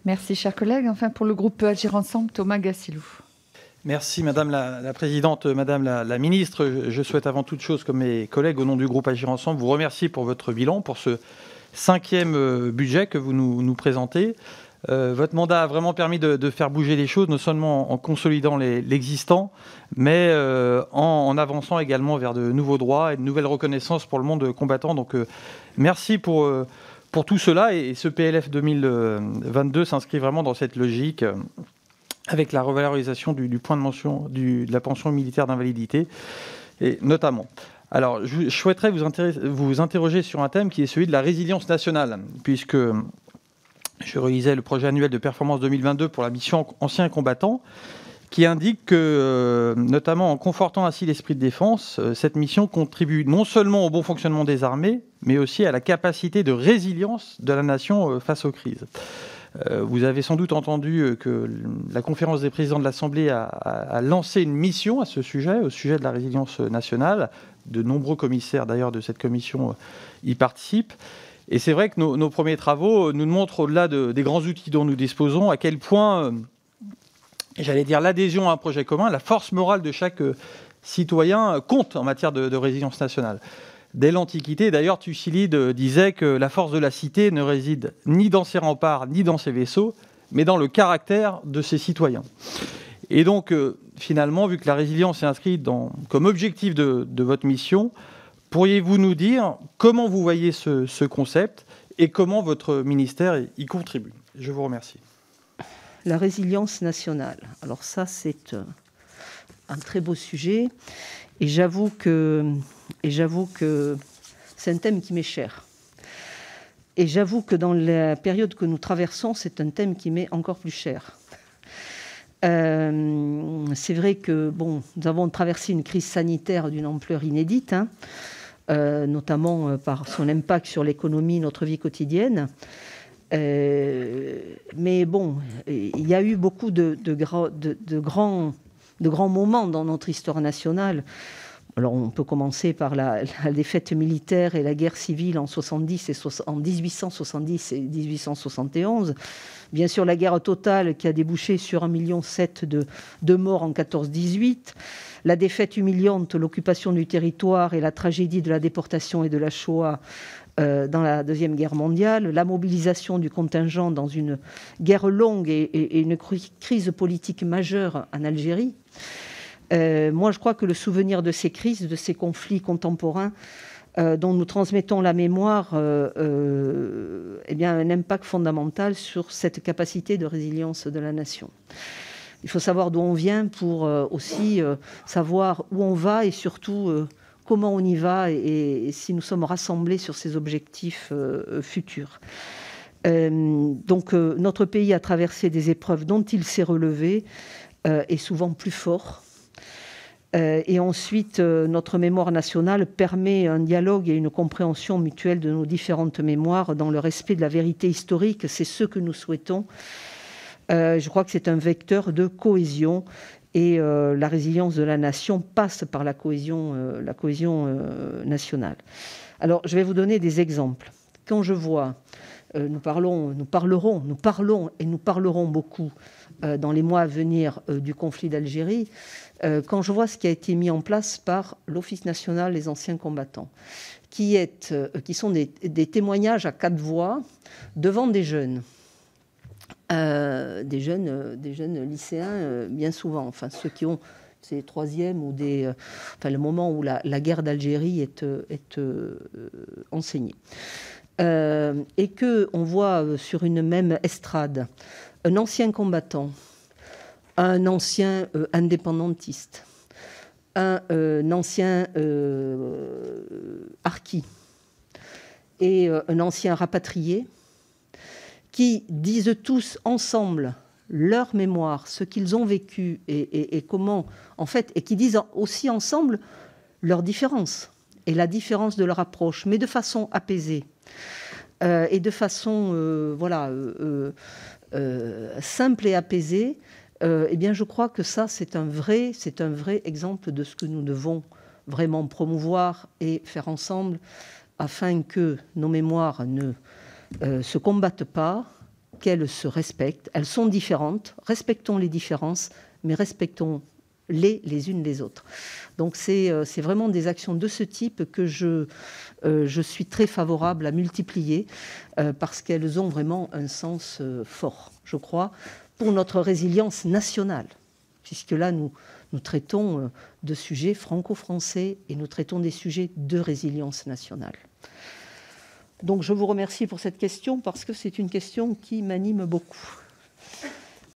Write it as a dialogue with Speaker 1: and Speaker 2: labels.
Speaker 1: Merci, chers collègues. Enfin, pour le groupe Agir Ensemble, Thomas Gassilou.
Speaker 2: Merci Madame la Présidente, Madame la Ministre. Je souhaite avant toute chose, comme mes collègues au nom du groupe Agir Ensemble, vous remercier pour votre bilan, pour ce 5e budget que vous nous présentez. Votre mandat a vraiment permis de faire bouger les choses, non seulement en consolidant l'existant, mais en avançant également vers de nouveaux droits et de nouvelles reconnaissances pour le monde combattant. Donc merci pour tout cela. Et ce PLF 2022 s'inscrit vraiment dans cette logique, avec la revalorisation du point de mention de la pension militaire d'invalidité, et notamment. Alors, je souhaiterais vous interroger sur un thème qui est celui de la résilience nationale, puisque je relisais le projet annuel de performance 2022 pour la mission anciens combattants, qui indique que, notamment en confortant ainsi l'esprit de défense, cette mission contribue non seulement au bon fonctionnement des armées, mais aussi à la capacité de résilience de la nation face aux crises. Vous avez sans doute entendu que la conférence des présidents de l'Assemblée a lancé une mission à ce sujet, au sujet de la résilience nationale. De nombreux commissaires, d'ailleurs, de cette commission y participent. Et c'est vrai que nos premiers travaux nous montrent, au-delà des grands outils dont nous disposons, à quel point, j'allais dire, l'adhésion à un projet commun, la force morale de chaque citoyen compte en matière de résilience nationale. Dès l'Antiquité, d'ailleurs, Thucydide disait que la force de la cité ne réside ni dans ses remparts, ni dans ses vaisseaux, mais dans le caractère de ses citoyens. Et donc, finalement, vu que la résilience est inscrite comme objectif de votre mission, pourriez-vous nous dire comment vous voyez ce concept et comment votre ministère y contribue? Je vous remercie.
Speaker 3: La résilience nationale. Alors ça, c'est un très beau sujet. Et j'avoue que c'est un thème qui m'est cher. Et j'avoue que dans la période que nous traversons, c'est un thème qui m'est encore plus cher. C'est vrai que nous avons traversé une crise sanitaire d'une ampleur inédite, notamment par son impact sur l'économie, notre vie quotidienne. Mais bon, il y a eu beaucoup de grands moments dans notre histoire nationale. Alors, on peut commencer par la défaite militaire et la guerre civile en 1870 et 1871. Bien sûr, la guerre totale qui a débouché sur 1,7 million de morts en 14-18. La défaite humiliante, l'occupation du territoire et la tragédie de la déportation et de la Shoah dans la Deuxième Guerre mondiale. La mobilisation du contingent dans une guerre longue et une crise politique majeure en Algérie. Moi, je crois que le souvenir de ces crises, de ces conflits contemporains dont nous transmettons la mémoire, a un impact fondamental sur cette capacité de résilience de la nation. Il faut savoir d'où on vient pour aussi savoir où on va et surtout comment on y va et si nous sommes rassemblés sur ces objectifs futurs. Donc, notre pays a traversé des épreuves dont il s'est relevé et souvent plus fort. Et ensuite, notre mémoire nationale permet un dialogue et une compréhension mutuelle de nos différentes mémoires dans le respect de la vérité historique. C'est ce que nous souhaitons. Je crois que c'est un vecteur de cohésion et la résilience de la nation passe par la cohésion nationale. Alors, je vais vous donner des exemples. Quand je vois, nous parlons et nous parlerons beaucoup dans les mois à venir du conflit d'Algérie, quand je vois ce qui a été mis en place par l'Office national des anciens combattants, qui sont des témoignages à 4 voix devant des jeunes lycéens, bien souvent, enfin ceux qui ont ces 3e ou le moment où la guerre d'Algérie est enseignée. Et qu'on voit sur une même estrade un ancien combattant, un ancien indépendantiste, un ancien harki et un ancien rapatrié, qui disent tous ensemble leur mémoire, ce qu'ils ont vécu et comment, en fait, et qui disent aussi ensemble leurs différences et la différence de leur approche, mais de façon apaisée et de façon simple et apaisée. Eh bien, je crois que ça, c'est un vrai exemple de ce que nous devons vraiment promouvoir et faire ensemble afin que nos mémoires ne se combattent pas, qu'elles se respectent. Elles sont différentes, respectons les différences, mais respectons-les les unes les autres. Donc c'est vraiment des actions de ce type que je suis très favorable à multiplier parce qu'elles ont vraiment un sens fort, je crois, pour notre résilience nationale, puisque là, nous traitons de sujets franco-français et nous traitons des sujets de résilience nationale. Donc je vous remercie pour cette question parce que c'est une question qui m'anime beaucoup.